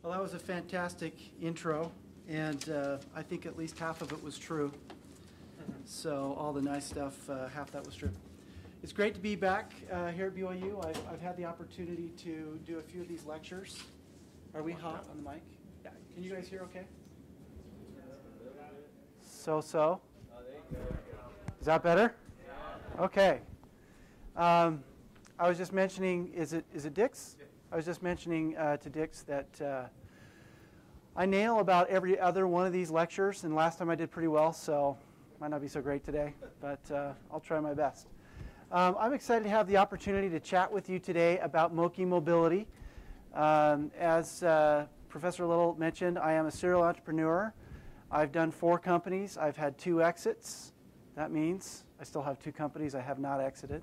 Well, that was a fantastic intro, and I think at least half of it was true. So all the nice stuff, half that was true. It's great to be back here at BYU. I've had the opportunity to do a few of these lectures. Are we hot on the mic? Yeah. Can you guys hear okay? So. Is that better? Okay. I was just mentioning, is it Dix? I was just mentioning to Dix that I nail about every other one of these lectures, and last time I did pretty well, so might not be so great today, but I'll try my best. I'm excited to have the opportunity to chat with you today about Moki Mobility. As Professor Little mentioned, I am a serial entrepreneur. I've done 4 companies. I've had 2 exits. That means I still have 2 companies I have not exited.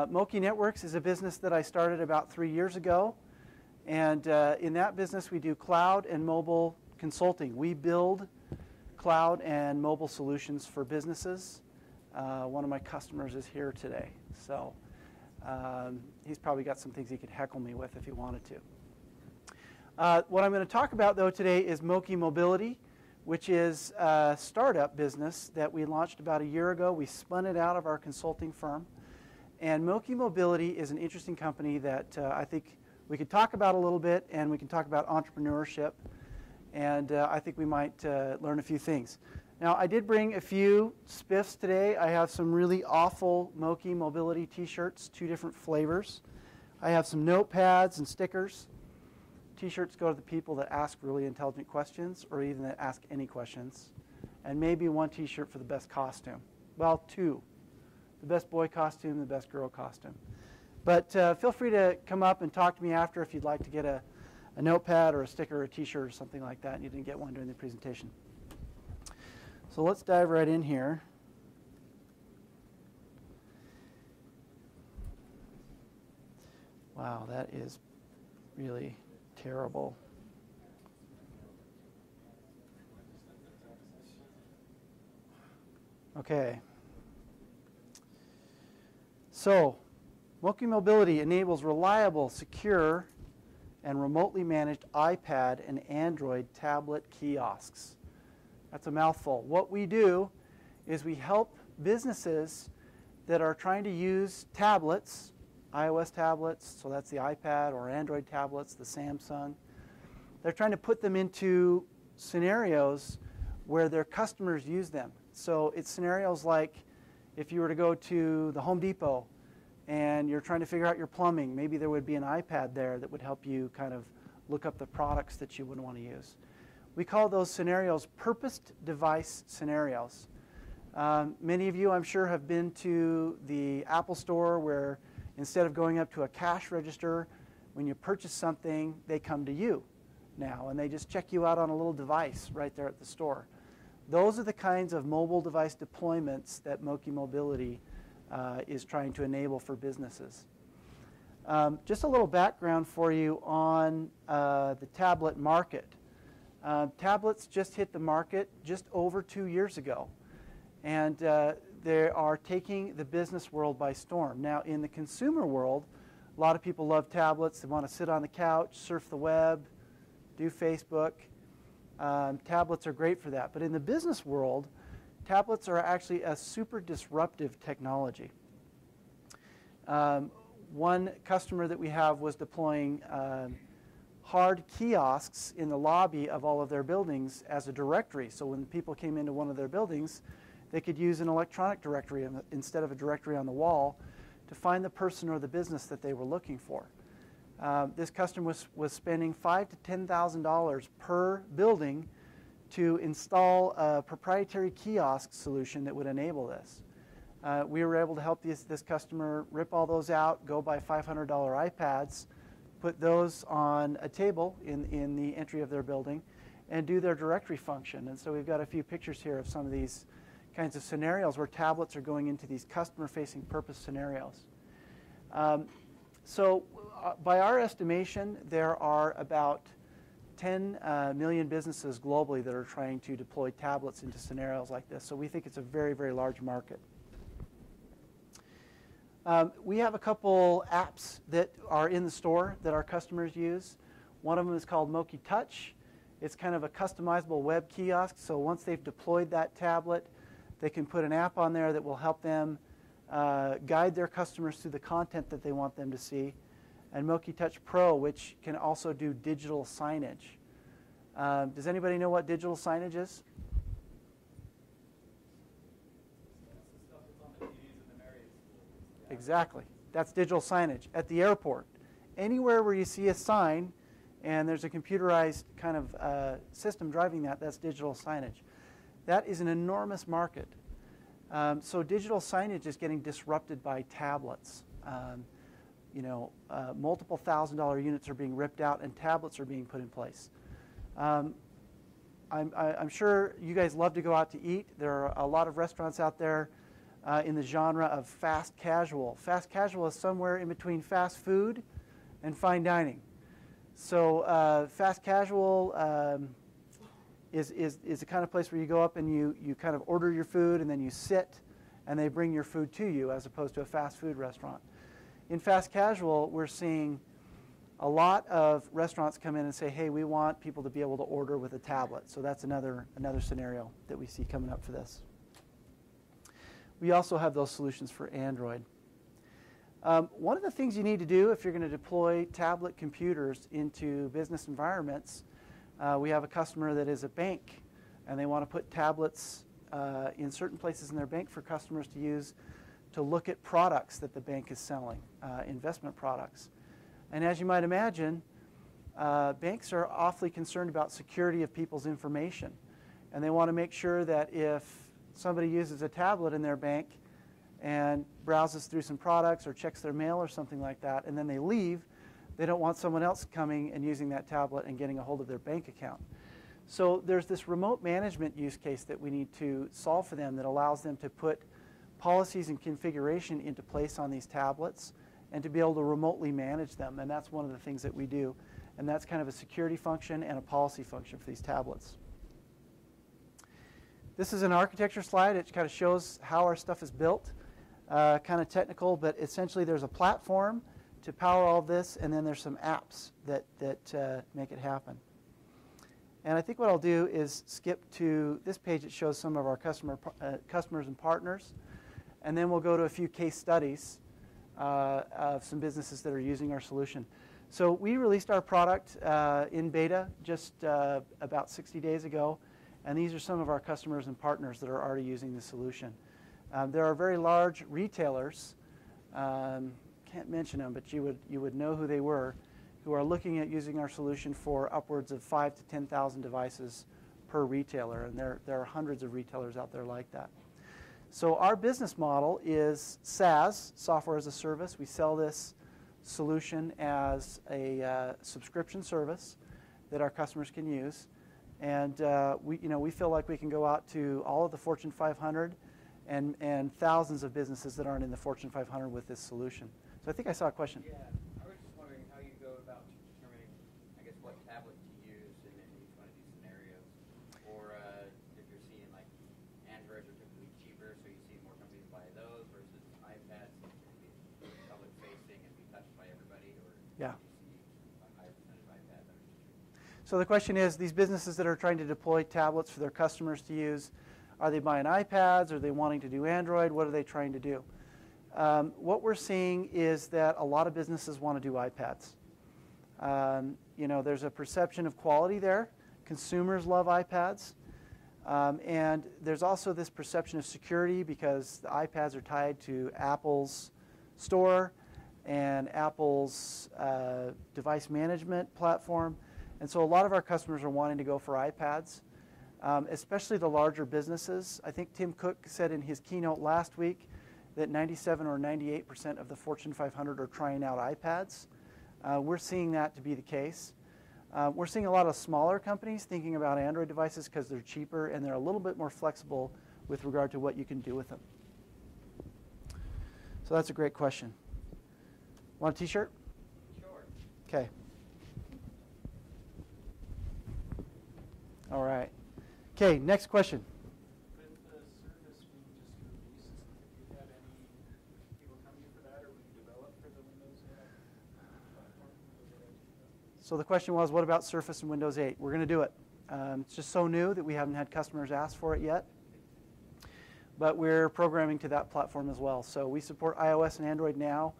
Moki Networks is a business that I started about 3 years ago. And in that business, we do cloud and mobile consulting. We build cloud and mobile solutions for businesses. One of my customers is here today. So he's probably got some things he could heckle me with if he wanted to. What I'm going to talk about, though, today is Moki Mobility, which is a startup business that we launched about a year ago. We spun it out of our consulting firm. And Moki Mobility is an interesting company that I think we could talk about a little bit, and we can talk about entrepreneurship. And I think we might learn a few things. Now, I did bring a few spiffs today. I have some really awful Moki Mobility t-shirts, 2 different flavors. I have some notepads and stickers. T-shirts go to the people that ask really intelligent questions, or even that ask any questions. And maybe 1 t-shirt for the best costume. Well, 2. The best boy costume, the best girl costume. But feel free to come up and talk to me after if you'd like to get a notepad or a sticker or a t-shirt or something like that, and you didn't get one during the presentation. So let's dive right in here. Wow, that is really terrible. Okay. So, Moki Mobility enables reliable, secure, and remotely managed iPad and Android tablet kiosks. That's a mouthful. What we do is we help businesses that are trying to use tablets, iOS tablets, so that's the iPad, or Android tablets, the Samsung. They're trying to put them into scenarios where their customers use them. So it's scenarios like if you were to go to the Home Depot and you're trying to figure out your plumbing, maybe there would be an iPad there that would help you kind of look up the products that you would want to use. We call those scenarios purposed device scenarios. Many of you, I'm sure, have been to the Apple Store where instead of going up to a cash register, when you purchase something, they come to you now, and they just check you out on a little device right there at the store. Those are the kinds of mobile device deployments that Moki Mobility is trying to enable for businesses. Just a little background for you on the tablet market. Tablets just hit the market just over 2 years ago, and they are taking the business world by storm. Now, in the consumer world, a lot of people love tablets. They want to sit on the couch, surf the web, do Facebook. Tablets are great for that. But in the business world, tablets are actually a super disruptive technology. One customer that we have was deploying hard kiosks in the lobby of all of their buildings as a directory. So when people came into one of their buildings, they could use an electronic directory instead of a directory on the wall to find the person or the business that they were looking for. This customer was spending $5,000 to $10,000 per building to install a proprietary kiosk solution that would enable this. We were able to help this customer rip all those out, go buy $500 iPads, put those on a table in the entry of their building, and do their directory function. And so we've got a few pictures here of some of these kinds of scenarios where tablets are going into these customer-facing purpose scenarios. By our estimation, there are about 10 million businesses globally that are trying to deploy tablets into scenarios like this. So we think it's a very, very large market. We have a couple apps that are in the store that our customers use. One of them is called Moki Touch. It's kind of a customizable web kiosk, so once they've deployed that tablet, they can put an app on there that will help them guide their customers through the content that they want them to see. And Moki Touch Pro, which can also do digital signage. Does anybody know what digital signage is? Exactly. That's digital signage. At the airport, anywhere where you see a sign and there's a computerized kind of system driving that, that's digital signage. That is an enormous market. So digital signage is getting disrupted by tablets. Multiple $1,000 units are being ripped out and tablets are being put in place. I'm sure you guys love to go out to eat. There are a lot of restaurants out there in the genre of fast casual. Fast casual is somewhere in between fast food and fine dining. So fast casual is the kind of place where you go up and you kind of order your food and then you sit and they bring your food to you as opposed to a fast food restaurant. In fast casual, we're seeing a lot of restaurants come in and say, hey, we want people to be able to order with a tablet. So that's another scenario that we see coming up for this. We also have those solutions for Android. One of the things you need to do if you're going to deploy tablet computers into business environments, we have a customer that is a bank, and they want to put tablets in certain places in their bank for customers to use to look at products that the bank is selling, investment products. And as you might imagine, banks are awfully concerned about security of people's information. And they want to make sure that if somebody uses a tablet in their bank and browses through some products or checks their mail or something like that, and then they leave, they don't want someone else coming and using that tablet and getting a hold of their bank account. So there's this remote management use case that we need to solve for them that allows them to put policies and configuration into place on these tablets and to be able to remotely manage them. And that's one of the things that we do. And that's kind of a security function and a policy function for these tablets. This is an architecture slide. It kind of shows how our stuff is built. Kind of technical, but essentially there's a platform to power all of this, and then there's some apps that make it happen. And I think what I'll do is skip to this page that shows some of our customers and partners, and then we'll go to a few case studies of some businesses that are using our solution. So we released our product in beta just about 60 days ago, and these are some of our customers and partners that are already using the solution. There are very large retailers, can't mention them, but you would know who they were, who are looking at using our solution for upwards of 5,000 to 10,000 devices per retailer, and there are hundreds of retailers out there like that. So our business model is SaaS, software as a service. We sell this solution as a subscription service that our customers can use, and we feel like we can go out to all of the Fortune 500 and thousands of businesses that aren't in the Fortune 500 with this solution. So I think I saw a question. Yeah, I was just wondering how you go about determining, I guess, what tablet to use in each one of these scenarios, or if you're seeing like Androids are typically cheaper, so you see more companies buy those versus iPads that can be public facing and be touched by everybody, or yeah. you see a higher percentage of iPads that are cheaper. So the question is, these businesses that are trying to deploy tablets for their customers to use, are they buying iPads? Are they wanting to do Android? What are they trying to do? What we're seeing is that a lot of businesses want to do iPads. There's a perception of quality there. Consumers love iPads. And there's also this perception of security because the iPads are tied to Apple's store and Apple's device management platform. And so a lot of our customers are wanting to go for iPads. Especially the larger businesses. I think Tim Cook said in his keynote last week that 97 or 98% of the Fortune 500 are trying out iPads. We're seeing that to be the case. We're seeing a lot of smaller companies thinking about Android devices because they're cheaper and they're a little bit more flexible with regard to what you can do with them. So that's a great question. Want a t-shirt? Sure. Okay. All right. Okay, next question. With the service being just released, have you had any people come to you for that, or will you develop for the Windows platform? So the question was, what about Surface and Windows 8? We're going to do it. It's just so new that we haven't had customers ask for it yet. But we're programming to that platform as well. So we support iOS and Android now.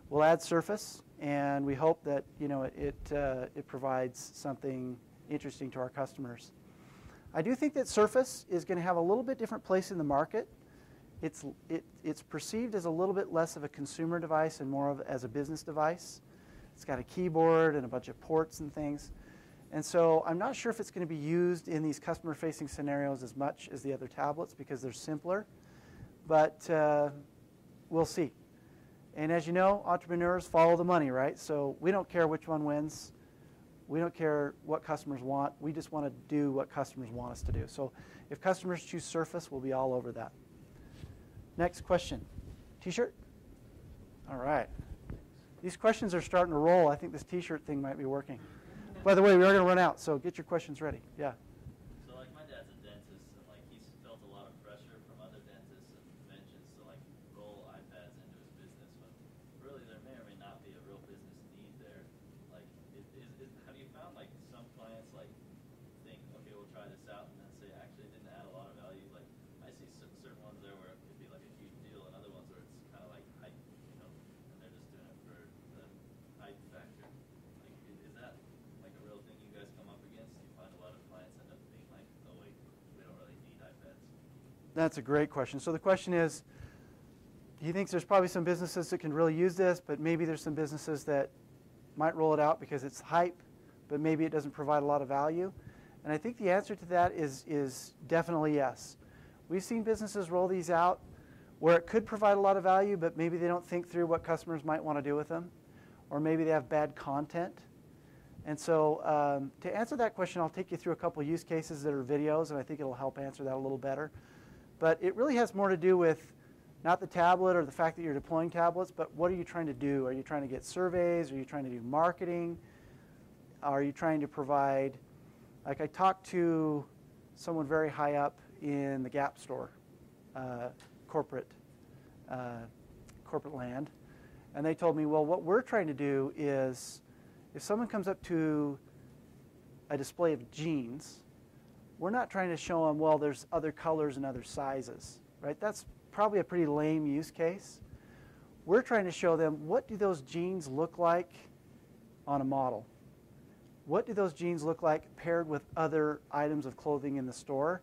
We'll add Surface, and we hope that it provides something interesting to our customers. I do think that Surface is going to have a little bit different place in the market. It's perceived as a little bit less of a consumer device and more of as a business device. It's got a keyboard and a bunch of ports and things. And so I'm not sure if it's going to be used in these customer-facing scenarios as much as the other tablets because they're simpler. But we'll see. And as you know, entrepreneurs follow the money, right? So we don't care which one wins. We don't care what customers want. We just want to do what customers want us to do. So if customers choose Surface, we'll be all over that. Next question. T-shirt? All right. These questions are starting to roll. I think this T-shirt thing might be working. By the way, we are going to run out, so get your questions ready. Yeah. So, like, my dad's a dentist, and, like, he's felt a lot of pressure from other dentists and conventions to, like, roll iPads into his business when really there may or may not be a real business need there. Like, have you found, like, some clients, like, think, okay, we'll try this out, and then say, actually, it didn't add a lot of value? Like, I see certain ones there where it could be, like, a huge deal, and other ones where it's kind of like hype, and they're just doing it for the hype factor. Like, is that like a real thing you guys come up against? Do you find a lot of clients end up being like, oh wait, we don't really need iPads? That's a great question. So the question is, he thinks there's probably some businesses that can really use this, but maybe there's some businesses that might roll it out because it's hype, but maybe it doesn't provide a lot of value. And I think the answer to that is definitely yes. We've seen businesses roll these out where it could provide a lot of value, but maybe they don't think through what customers might want to do with them, or maybe they have bad content. And so to answer that question, I'll take you through a couple use cases that are videos, and I think it'll help answer that a little better. But it really has more to do with not the tablet or the fact that you're deploying tablets, but what are you trying to do? Are you trying to get surveys? Are you trying to do marketing? Are you trying to provide, like I talked to someone very high up in the Gap store, corporate land, and they told me, well, what we're trying to do is if someone comes up to a display of jeans, we're not trying to show them, well, there's other colors and other sizes, right? That's probably a pretty lame use case. We're trying to show them, what do those jeans look like on a model? What do those jeans look like paired with other items of clothing in the store?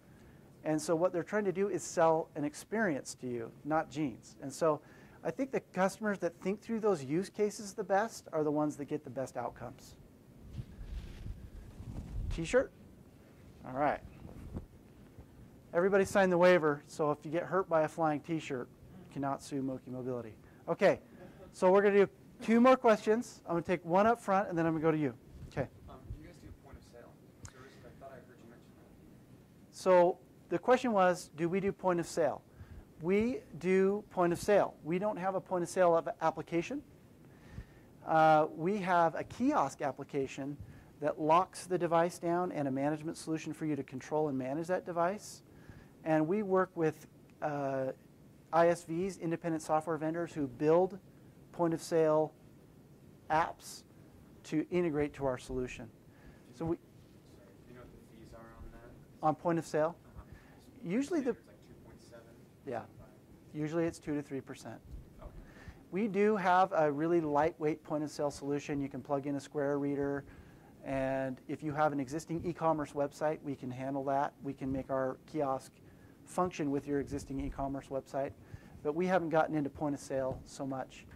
And so what they're trying to do is sell an experience to you, not jeans. And so I think the customers that think through those use cases the best are the ones that get the best outcomes. T-shirt? All right. Everybody signed the waiver, so if you get hurt by a flying T-shirt, you cannot sue Moki Mobility. Okay, so we're going to do 2 more questions. I'm going to take one up front, and then I'm going to go to you. Okay. Do you guys do point of sale services? I thought I heard you mention that. So the question was, do we do point of sale? We do point of sale. We don't have a point of sale application. We have a kiosk application that locks the device down and a management solution for you to control and manage that device. And we work with ISVs, independent software vendors, who build point of sale apps to integrate to our solution. So we. Sorry, do you know what the fees are on that? On point of sale? Usually the. It's like 2.7. Yeah. Usually it's 2 to 3%. Okay. We do have a really lightweight point of sale solution. You can plug in a Square reader, and if you have an existing e-commerce website, we can handle that. We can make our kiosk function with your existing e-commerce website, but we haven't gotten into point of sale so much.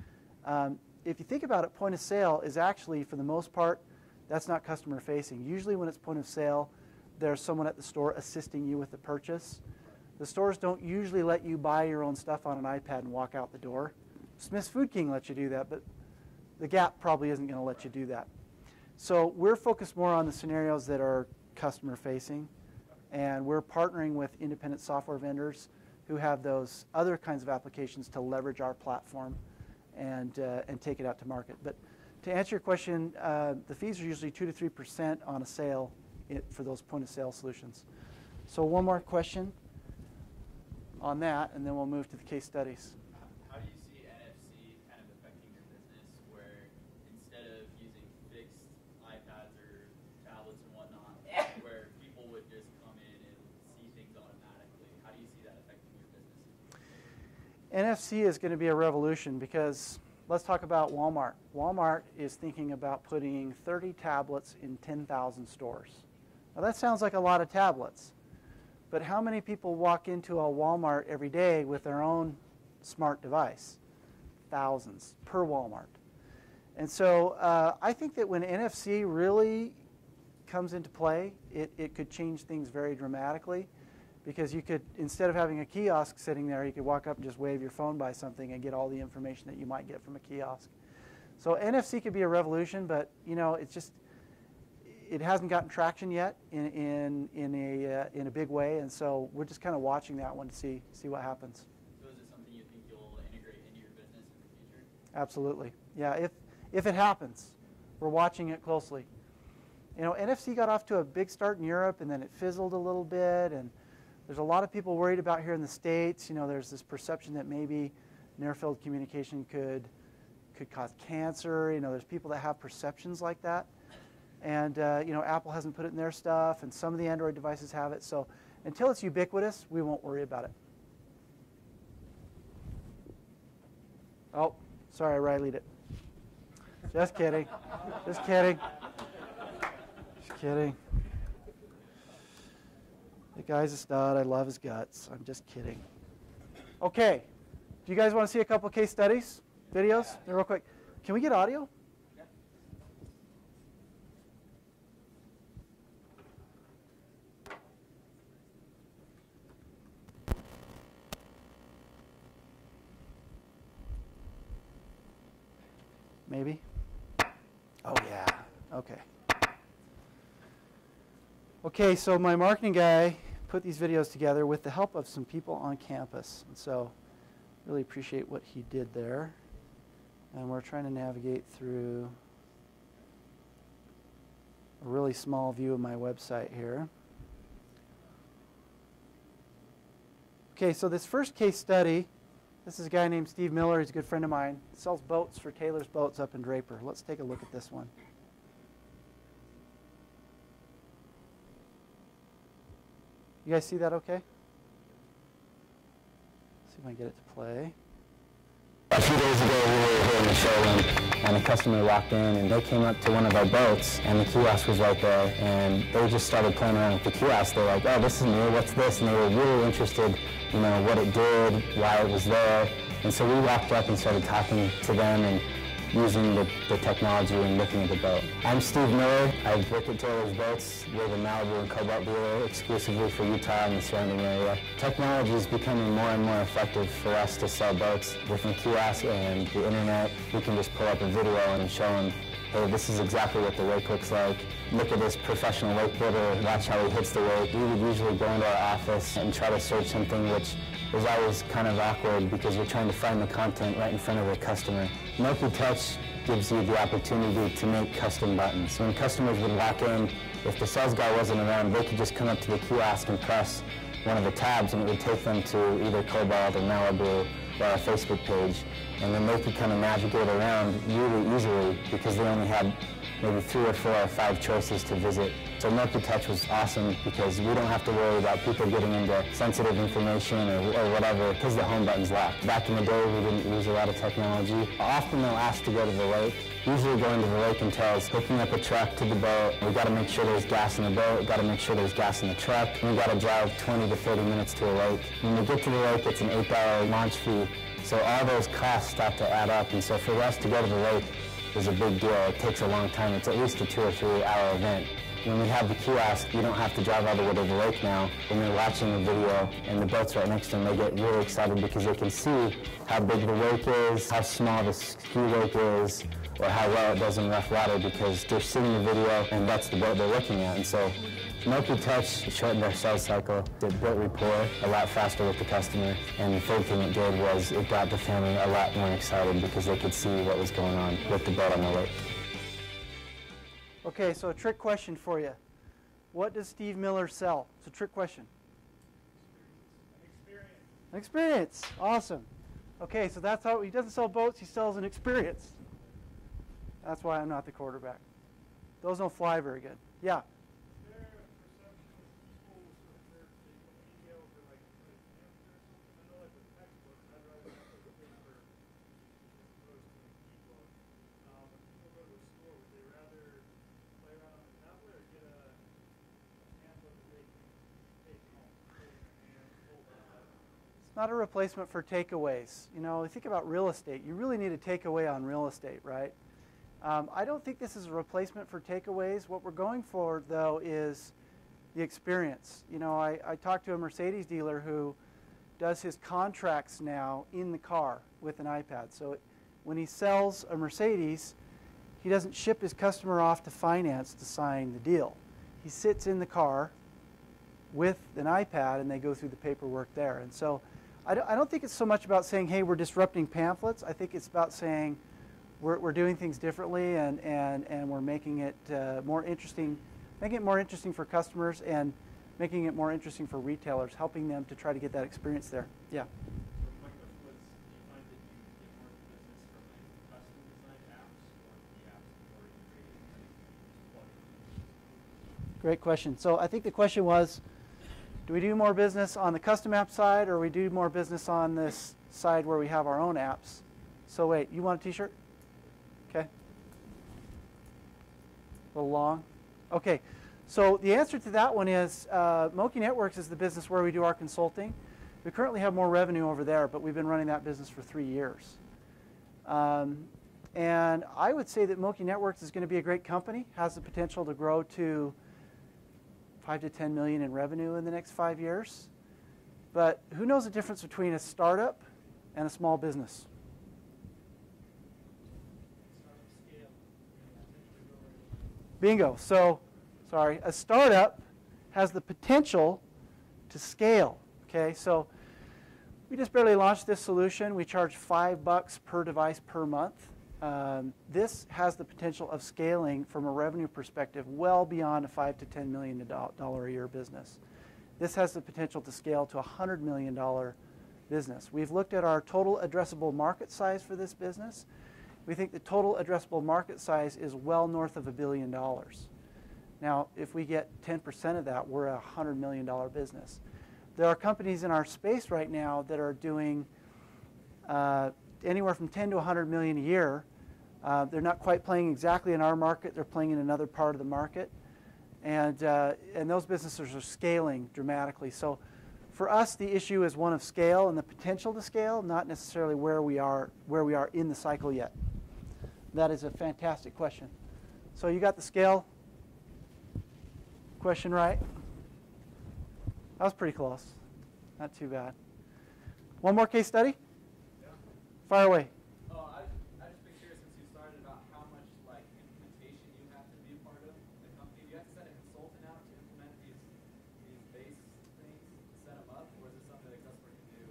If you think about it, point of sale is actually, for the most part, that's not customer facing. Usually when it's point of sale, there's someone at the store assisting you with the purchase. The stores don't usually let you buy your own stuff on an iPad and walk out the door. Smith's Food King lets you do that, but the Gap probably isn't going to let you do that. So we're focused more on the scenarios that are customer facing, and we're partnering with independent software vendors who have those other kinds of applications to leverage our platform and take it out to market. But to answer your question, the fees are usually 2 to 3% on a sale for those point of sale solutions. So one more question on that, and then we'll move to the case studies. How do you see NFC kind of affecting your business, where instead of using fixed iPads NFC is going to be a revolution because let's talk about Walmart. Walmart is thinking about putting 30 tablets in 10,000 stores. Now that sounds like a lot of tablets, but how many people walk into a Walmart every day with their own smart device? Thousands per Walmart. And so I think that when NFC really comes into play, it could change things very dramatically, because you could, instead of having a kiosk sitting there, you could walk up and just wave your phone by something and get all the information that you might get from a kiosk. So NFC could be a revolution, but you know, it's just, it hasn't gotten traction yet in a big way, and so we're just kind of watching that one to see what happens. So is it something you think you'll integrate into your business in the future? Absolutely, yeah. If it happens, we're watching it closely. You know, NFC got off to a big start in Europe, and then it fizzled a little bit, and there's a lot of people worried about here in the States. You know, there's this perception that maybe near-field communication could cause cancer. You know, there's people that have perceptions like that. And, you know, Apple hasn't put it in their stuff, and some of the Android devices have it. So until it's ubiquitous, we won't worry about it. Oh, sorry, I Riley'd it. Just kidding. Just kidding. Just kidding. The guy's a stud. I love his guts. I'm just kidding. Okay. Do you guys want to see a couple case studies, videos? Yeah. Real quick. Can we get audio? Yeah. Maybe? Oh, yeah. Okay. Okay, so my marketing guy put these videos together with the help of some people on campus. And so really appreciate what he did there. And we're trying to navigate through a really small view of my website here. Okay, so this first case study, this is a guy named Steve Miller. He's a good friend of mine. He sells boats for Taylor's Boats up in Draper. Let's take a look at this one. You guys see that okay? See if I can get it to play. A few days ago, we were here in the showroom, and a customer walked in, and they came up to one of our boats, and the kiosk was right there, and they just started playing around with the kiosk. They're like, oh, this is new, what's this? And they were really interested, you know, what it did, why it was there. And so we walked up and started talking to them and using the technology and looking at the boat. I'm Steve Miller. I work at Taylor's Boats. We're the Malibu and Cobalt dealer exclusively for Utah and the surrounding area. Technology is becoming more and more effective for us to sell boats. With the kiosk and the internet, we can just pull up a video and show them, hey, this is exactly what the wake looks like. Look at this professional wakeboarder, watch how he hits the wake. We would usually go into our office and try to search something which is always kind of awkward because you're trying to find the content right in front of the customer. Moki Touch gives you the opportunity to make custom buttons. When customers would walk in, if the sales guy wasn't around, they could just come up to the kiosk and press one of the tabs, and it would take them to either Cobalt or Malibu or our Facebook page. And then they could kind of navigate around really easily because they only had maybe 3 or 4 or 5 choices to visit. So Moki Touch was awesome because we don't have to worry about people getting into sensitive information or whatever because the home button's locked. Back in the day, we didn't use a lot of technology. Often they'll ask to go to the lake. Usually going to the lake entails hooking up a truck to the boat. We got to make sure there's gas in the boat. We got to make sure there's gas in the truck. And we got to drive 20 to 30 minutes to a lake. When we get to the lake, it's an $8 launch fee. So all those costs start to add up. And so for us to go to the lake is a big deal. It takes a long time. It's at least a 2 or 3 hour event. When we have the kiosk, you don't have to drive all the way to the lake now. When they're watching the video and the boat's right next to them, they get really excited because they can see how big the wake is, how small the ski wake is, or how well it does in rough water because they're seeing the video and that's the boat they're looking at. And so Moki Touch shortened our sales cycle. It built rapport a lot faster with the customer. And the third thing it did was it got the family a lot more excited because they could see what was going on with the boat on the lake. Okay, so a trick question for you. What does Steve Miller sell? It's a trick question. An experience. Awesome. Okay, so that's how he doesn't sell boats, he sells an experience. That's why I'm not the quarterback. Those don't fly very good. Yeah. It's not a replacement for takeaways. You know, think about real estate. You really need a takeaway on real estate, right? I don't think this is a replacement for takeaways. What we're going for, though, is the experience. You know, I talked to a Mercedes dealer who does his contracts now in the car with an iPad. So when he sells a Mercedes, he doesn't ship his customer off to finance to sign the deal. He sits in the car with an iPad and they go through the paperwork there. And so I don't think it's so much about saying, hey, we're disrupting pamphlets. I think it's about saying we're doing things differently and we're making it more interesting, making it more interesting for customers and making it more interesting for retailers, helping them to try to get that experience there. Yeah. My question was, do you find that you get more business from like custom designed apps or the apps that are already created? Great question. So I think the question was, do we do more business on the custom app side or we do more business on this side where we have our own apps? So wait, you want a t-shirt? Okay. A little long. Okay. So the answer to that one is Moki Networks is the business where we do our consulting. We currently have more revenue over there, but we've been running that business for 3 years. And I would say that Moki Networks is going to be a great company, has the potential to grow to 5 to 10 million in revenue in the next 5 years. But who knows the difference between a startup and a small business? Bingo. So, sorry, a startup has the potential to scale. Okay, so we just barely launched this solution. We charge $5 per device per month. This has the potential of scaling from a revenue perspective well beyond a $5 to $10 million a year business. This has the potential to scale to a $100 million business. We've looked at our total addressable market size for this business. We think the total addressable market size is well north of $1 billion. Now, if we get 10% of that, we're a $100 million business. There are companies in our space right now that are doing anywhere from 10 to 100 million a year. They're not quite playing exactly in our market. They're playing in another part of the market. And those businesses are scaling dramatically. So for us, the issue is one of scale and the potential to scale, not necessarily where we are in the cycle yet. That is a fantastic question. So you got the scale question right? That was pretty close. Not too bad. One more case study? Yeah. Fire away. Oh, I just been curious since you started about how much like implementation you have to be a part of the company. Do you have to send a consultant out to implement these base things, set them up, or is it something the customer can do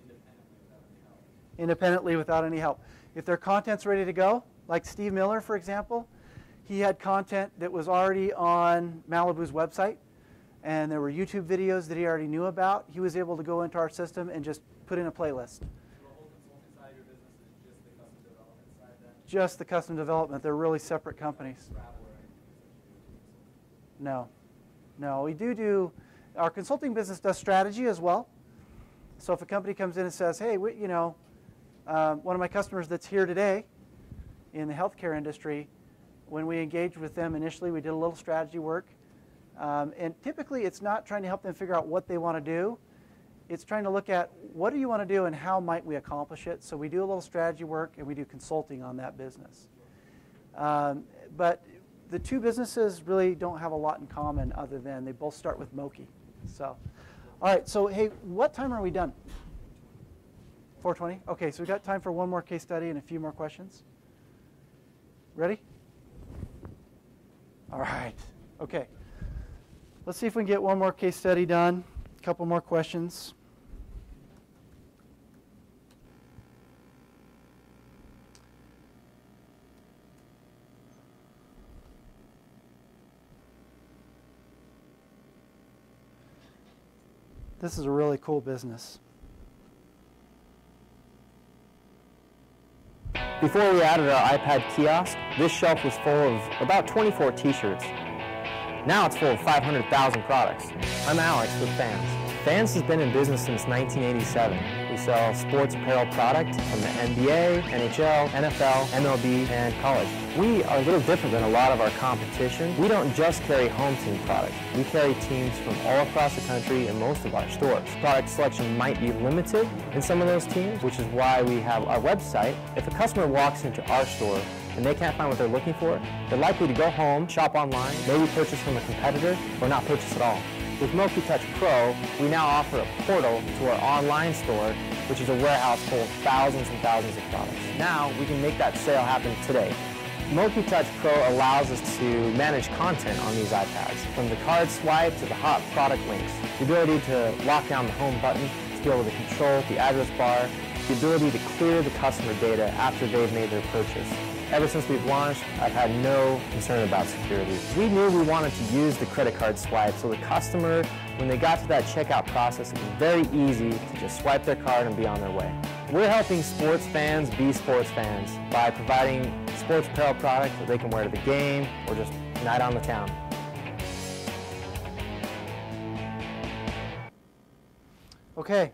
independently without any help? Independently without any help. If their content's ready to go, like Steve Miller, for example, he had content that was already on Malibu's website, and there were YouTube videos that he already knew about. He was able to go into our system and just put in a playlist. So the whole consulting side of your business is just the custom development side then? Just the custom development. They're really separate companies. Travel or anything? No. No, we do, our consulting business does strategy as well. So if a company comes in and says, hey, one of my customers that's here today in the healthcare industry, when we engaged with them initially, we did a little strategy work. And typically, it's not trying to help them figure out what they want to do. It's trying to look at what do you want to do and how might we accomplish it. So we do a little strategy work and we do consulting on that business. But the two businesses really don't have a lot in common other than they both start with Moki. So, all right. So hey, what time are we done? 4:20. Okay. So we got time for one more case study and a few more questions. Ready? All right. Okay. Let's see if we can get one more case study done. A couple more questions. This is a really cool business. Before we added our iPad kiosk, this shelf was full of about 24 t-shirts. Now it's full of 500,000 products. I'm Alex with Fans. Fans has been in business since 1987. We sell sports apparel products from the NBA, NHL, NFL, MLB, and college. We are a little different than a lot of our competition. We don't just carry home team products. We carry teams from all across the country in most of our stores. Product selection might be limited in some of those teams, which is why we have our website. If a customer walks into our store and they can't find what they're looking for, they're likely to go home, shop online, maybe purchase from a competitor, or not purchase at all. With Moki Touch Pro, we now offer a portal to our online store, which is a warehouse full of thousands and thousands of products. Now, we can make that sale happen today. Moki Touch Pro allows us to manage content on these iPads, from the card swipe to the hot product links, the ability to lock down the home button, to be able to control the address bar, the ability to clear the customer data after they've made their purchase. Ever since we've launched, I've had no concern about security. We knew we wanted to use the credit card swipe so the customer, when they got to that checkout process, it was very easy to just swipe their card and be on their way. We're helping sports fans be sports fans by providing sports apparel products that they can wear to the game or just night on the town. Okay.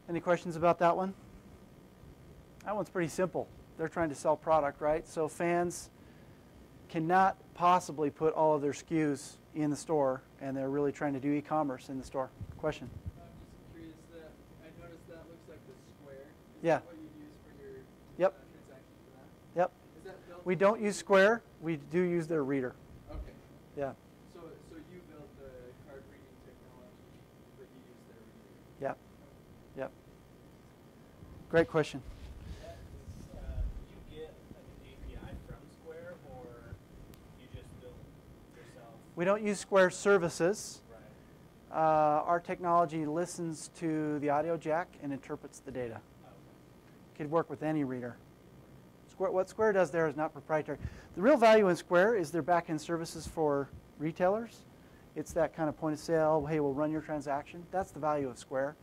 Any questions about that one? That one's pretty simple. They're trying to sell product, right? So fans cannot possibly put all of their SKUs in the store, and they're really trying to do e-commerce in the store. Question? I'm just curious that I noticed that looks like the square. Is Yeah. that what you use for your Yep. transactions for that? Yep. Is that built We in- don't use Square. We do use their reader. Okay. Yeah. So you built the card reading technology, but you use their reader. Yep. Yep. Great question. You get like an API from Square, or you just build yourself? We don't use Square services. Right. Our technology listens to the audio jack and interprets the data. Could work with any reader. What Square does there is not proprietary. The real value in Square is their back-end services for retailers. It's that kind of point of sale, hey, we'll run your transaction. That's the value of Square.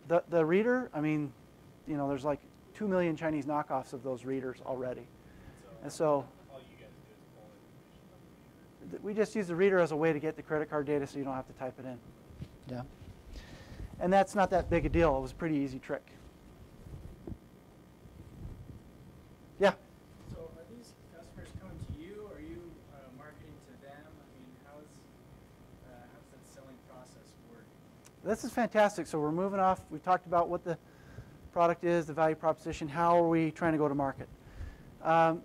The reader, I mean, you know, there's like 2 million Chinese knockoffs of those readers already. And so All you guys do is pull information from the reader. we just use the reader as a way to get the credit card data so you don't have to type it in. Yeah. And that's not that big a deal. It was a pretty easy trick. Yeah. So are these customers coming to you, or are you marketing to them? I mean, how's that selling process work? This is fantastic. So we're moving off. We've talked about what the product is, the value proposition. How are we trying to go to market?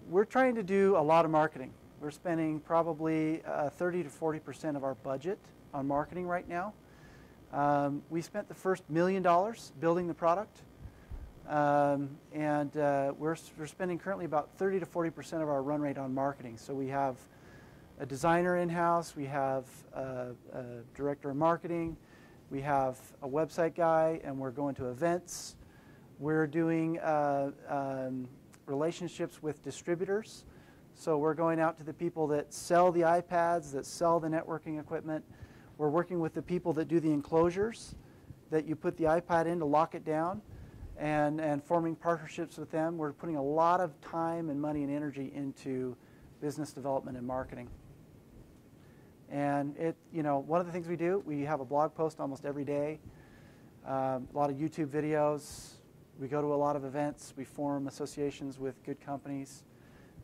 We're trying to do a lot of marketing. We're spending probably 30 to 40% of our budget on marketing right now. We spent the first $1 million building the product. And we're spending currently about 30 to 40% of our run rate on marketing. So we have a designer in-house, we have a director of marketing, we have a website guy, and we're going to events. We're doing relationships with distributors. So we're going out to the people that sell the iPads, that sell the networking equipment. We're working with the people that do the enclosures that you put the iPad in to lock it down. And forming partnerships with them. We're putting a lot of time and money and energy into business development and marketing. And one of the things we do, we have a blog post almost every day, a lot of YouTube videos. We go to a lot of events. We form associations with good companies.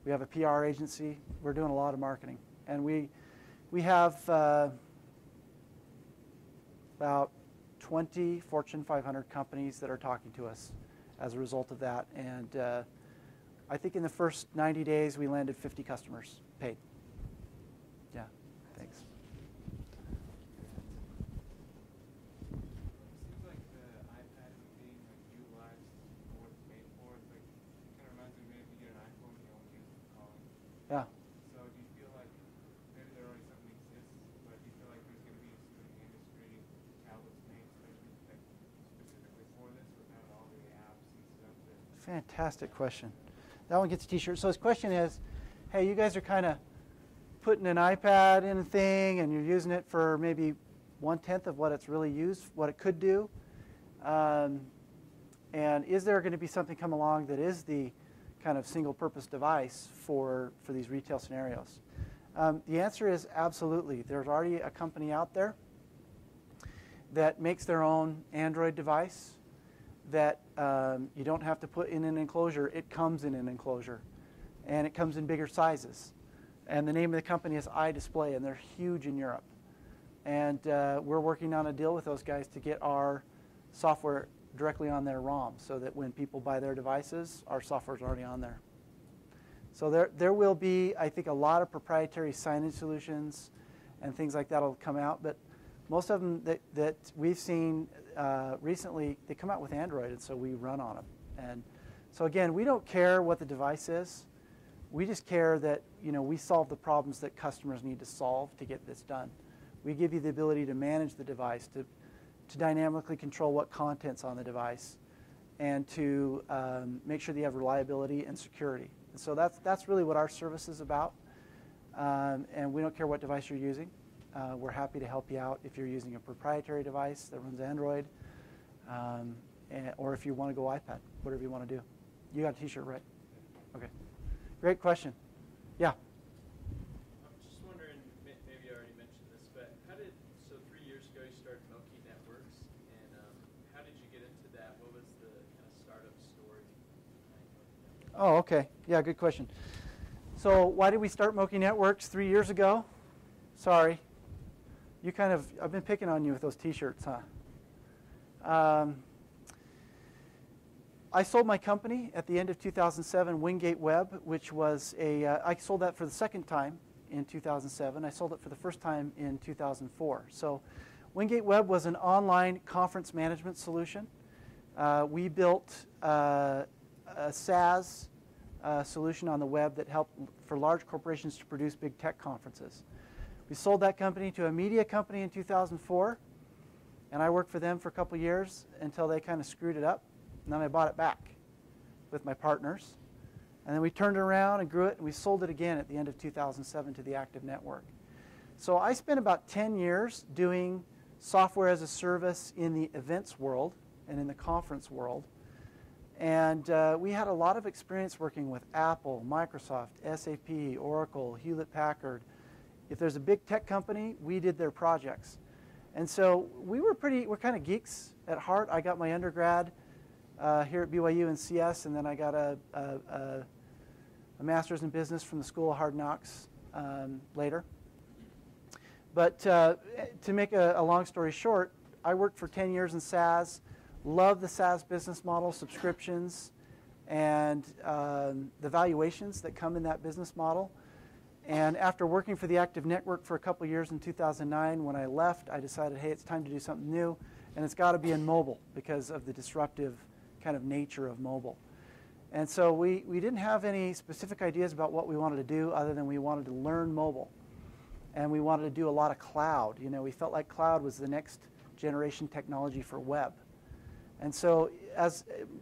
We have a PR agency. We're doing a lot of marketing. And we have about 20 Fortune 500 companies that are talking to us as a result of that. And I think in the first 90 days, we landed 50 customers paid. Yeah, thanks. Seems like the iPad isn't being utilized for what it's made for. It's like, it kind of reminds me maybe if you get an iPhone, you only use it for calling. Yeah. So do you feel like maybe there already something exists, but do you feel like there's going to be some industry tablets made specifically for this without all the apps and stuff? Fantastic question. That one gets a t-shirt. So his question is, hey, you guys are kind of putting an iPad in a thing and you're using it for maybe 1/10 of what it's really used, what it could do. And is there going to be something come along that is the kind of single-purpose device for these retail scenarios? The answer is absolutely. There's already a company out there that makes their own Android device that you don't have to put in an enclosure. It comes in an enclosure, and it comes in bigger sizes. And the name of the company is iDisplay, and they're huge in Europe. And we're working on a deal with those guys to get our software directly on their ROM so that when people buy their devices, our software is already on there. So there will be, I think, a lot of proprietary signage solutions and things like that will come out. But most of them that we've seen recently, they come out with Android, and so we run on them. And so again, we don't care what the device is. We just care that we solve the problems that customers need to solve to get this done. We give you the ability to manage the device, to dynamically control what content's on the device, and to make sure that you have reliability and security. And so that's really what our service is about. And we don't care what device you're using. We're happy to help you out if you're using a proprietary device that runs Android, or if you want to go iPad, whatever you want to do. You got a T-shirt, right? Okay. Great question. Yeah. I'm just wondering, maybe you already mentioned this, but so 3 years ago you started Moki Networks, and how did you get into that? What was the kind of startup story? Oh, okay. Yeah, good question. So why did we start Moki Networks 3 years ago? Sorry. I've been picking on you with those T-shirts, huh? I sold my company at the end of 2007, Wingate Web, which was I sold that for the second time in 2007. I sold it for the first time in 2004. So Wingate Web was an online conference management solution. We built a SaaS solution on the web that helped for large corporations to produce big tech conferences. We sold that company to a media company in 2004, and I worked for them for a couple years until they kind of screwed it up. And then I bought it back with my partners. And then we turned it around and grew it, and we sold it again at the end of 2007 to the Active Network. So I spent about 10 years doing software as a service in the events world and in the conference world. And we had a lot of experience working with Apple, Microsoft, SAP, Oracle, Hewlett-Packard. If there's a big tech company, we did their projects. And so we're kind of geeks at heart. I got my undergrad here at BYU in CS, and then I got a master's in business from the School of Hard Knocks later. But to make a long story short, I worked for 10 years in SaaS, loved the SaaS business model, subscriptions, and the valuations that come in that business model. And after working for the Active Network for a couple years in 2009, when I left, I decided, hey, it's time to do something new, and it's got to be in mobile because of the disruptive kind of nature of mobile. And so we didn't have any specific ideas about what we wanted to do other than we wanted to learn mobile. And we wanted to do a lot of cloud. We felt like cloud was the next generation technology for web. And so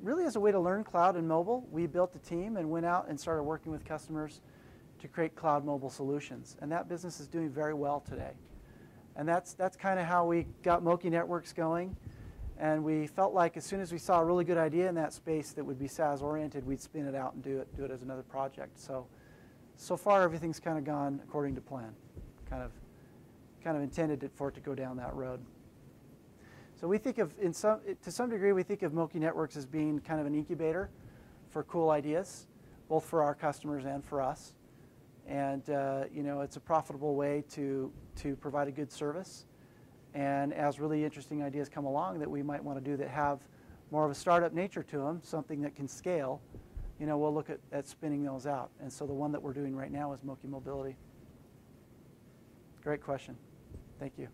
really as a way to learn cloud and mobile, we built a team and went out and started working with customers to create cloud mobile solutions. And that business is doing very well today. And that's kind of how we got Moki Networks going. And we felt like as soon as we saw a really good idea in that space that would be SaaS-oriented, we'd spin it out and do it as another project. So far, everything's kind of gone according to plan. Kind of intended for it to go down that road. So we think of, to some degree, we think of Moki Networks as being kind of an incubator for cool ideas, both for our customers and for us. And it's a profitable way to provide a good service. And as really interesting ideas come along that we might want to do that have more of a startup nature to them, something that can scale, we'll look at spinning those out. And so the one that we're doing right now is Moki Mobility. Great question. Thank you.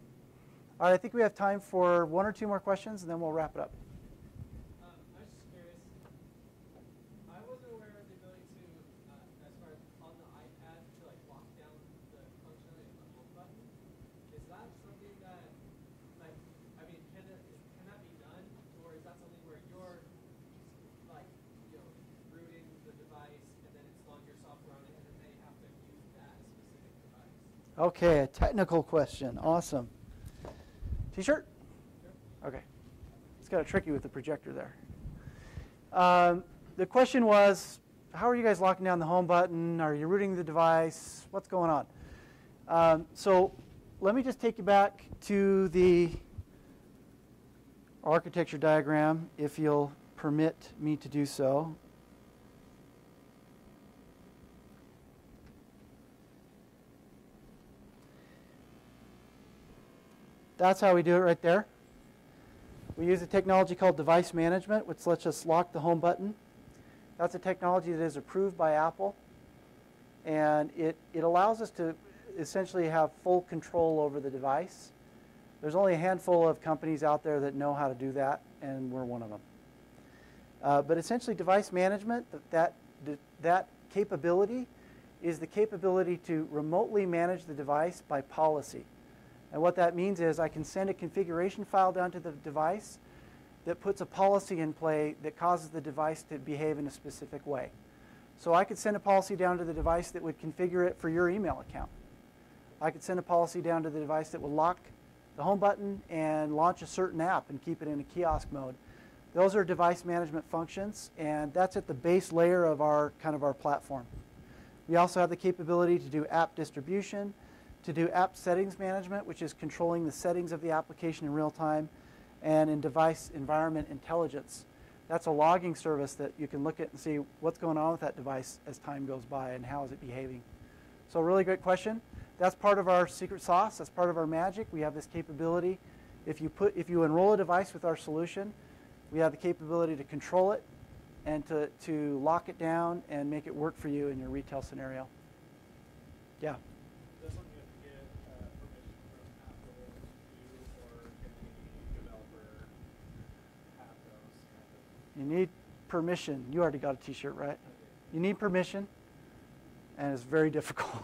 All right, I think we have time for one or two more questions, and then we'll wrap it up. I was just curious. I wasn't aware of the ability to, as far as on the iPad, to lock down the functionality of the home button. Is that something that, can that be done, or is that something where you're rooting the device and then installing your software on it, and then they have to use that specific device? Okay, a technical question. Awesome. T-shirt? Sure. Okay. It's kind of tricky with the projector there. The question was, how are you guys locking down the home button? Are you rooting the device? What's going on? So let me just take you back to the architecture diagram, if you'll permit me to do so. That's how we do it right there. We use a technology called device management, which lets us lock the home button. That's a technology that is approved by Apple. And it allows us to essentially have full control over the device. There's only a handful of companies out there that know how to do that, and we're one of them. But essentially, device management, that capability is the capability to remotely manage the device by policy. And what that means is I can send a configuration file down to the device that puts a policy in play that causes the device to behave in a specific way. So I could send a policy down to the device that would configure it for your email account. I could send a policy down to the device that would lock the home button and launch a certain app and keep it in a kiosk mode. Those are device management functions, and that's at the base layer of our platform. We also have the capability to do app distribution, to do app settings management, which is controlling the settings of the application in real time, and in device environment intelligence. That's a logging service that you can look at and see what's going on with that device as time goes by and how is it behaving. So really great question. That's part of our secret sauce. That's part of our magic. We have this capability. If you enroll a device with our solution, we have the capability to control it and to lock it down and make it work for you in your retail scenario. Yeah. Is that something you have to get permission from Apple to do, or can the developer have those kind of? You need permission. You already got a t-shirt, right? You need permission, and it's very difficult.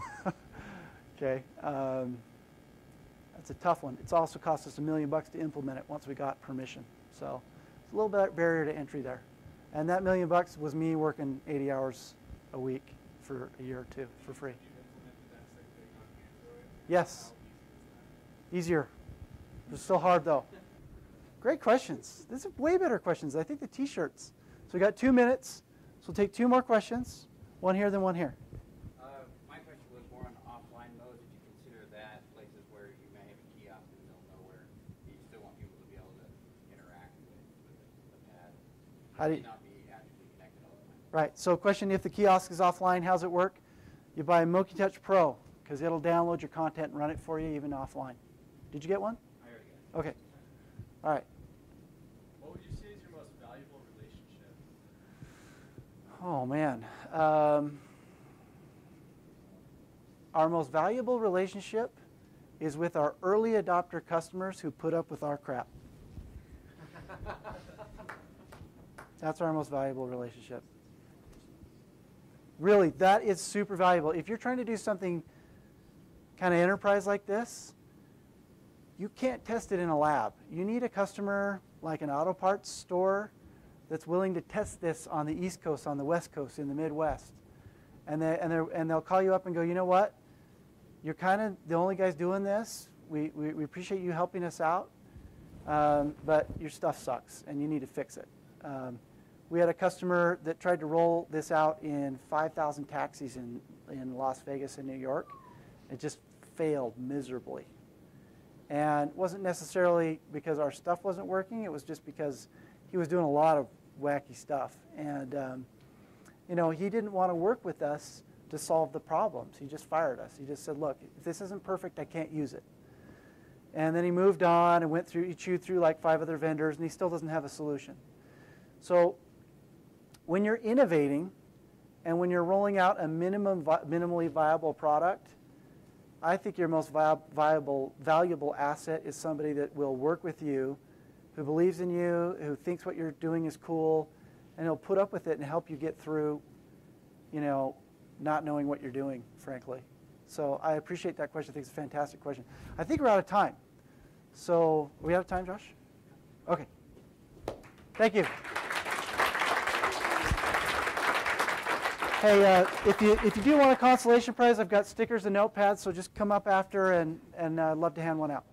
Okay. That's a tough one. It's also cost us $1 million to implement it once we got permission. So it's a little bit barrier to entry there. And that $1 million was me working 80 hours a week for a year or two for free. Yes. Easier. It's still hard, though. Great questions. These are way better questions. I think the t-shirts. So we got 2 minutes. So we'll take 2 more questions. One here, then one here. My question was more on offline mode. Did you consider that places where you may have a kiosk in the middle of nowhere, you still want people to be able to interact with the pad? How do you, not be actively connected all the time. right. So question, if the kiosk is offline, how's it work? You buy a Moki Touch Pro, because it'll download your content and run it for you even offline. Did you get one? I already got it. Okay. All right. What would you say is your most valuable relationship? Oh, man. Our most valuable relationship is with our early adopter customers who put up with our crap. That's our most valuable relationship. Really, that is super valuable. If you're trying to do something kind of enterprise like this, you can't test it in a lab. You need a customer like an auto parts store that's willing to test this on the East Coast, on the West Coast, in the Midwest. And they'll call you up and go, you know what? You're kind of the only guys doing this. We appreciate you helping us out, but your stuff sucks, and you need to fix it. We had a customer that tried to roll this out in 5,000 taxis in Las Vegas and New York. It just failed miserably. And it wasn't necessarily because our stuff wasn't working. It was just because he was doing a lot of wacky stuff. And he didn't want to work with us to solve the problems. He just fired us. He just said, look, if this isn't perfect, I can't use it. And then he moved on and he chewed through like 5 other vendors, and he still doesn't have a solution. So when you're innovating and when you're rolling out a minimally viable product, I think your most valuable asset is somebody that will work with you, who believes in you, who thinks what you're doing is cool, and he'll put up with it and help you get through, not knowing what you're doing, frankly. So I appreciate that question. I think it's a fantastic question. I think we're out of time. So are we out of time, Josh? Okay. Thank you. Hey, if you do want a consolation prize, I've got stickers and notepads, so just come up after, and I'd love to hand one out.